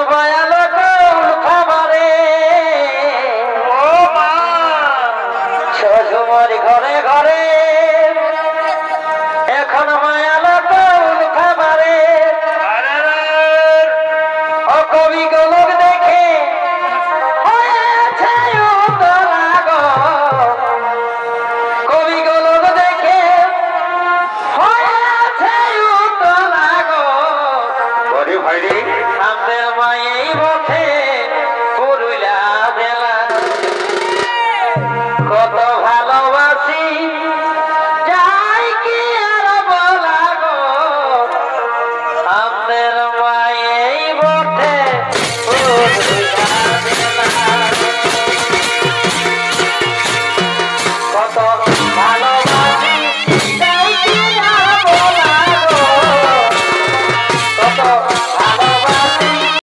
বয়ালো খাবারে ও মা শ্বশুর ঘরে ঘরে এখন বয়ালো খাবারে ও কবি গোলক দেখে কবি গোলক দেখে ভাই রে আমাদের মায়ের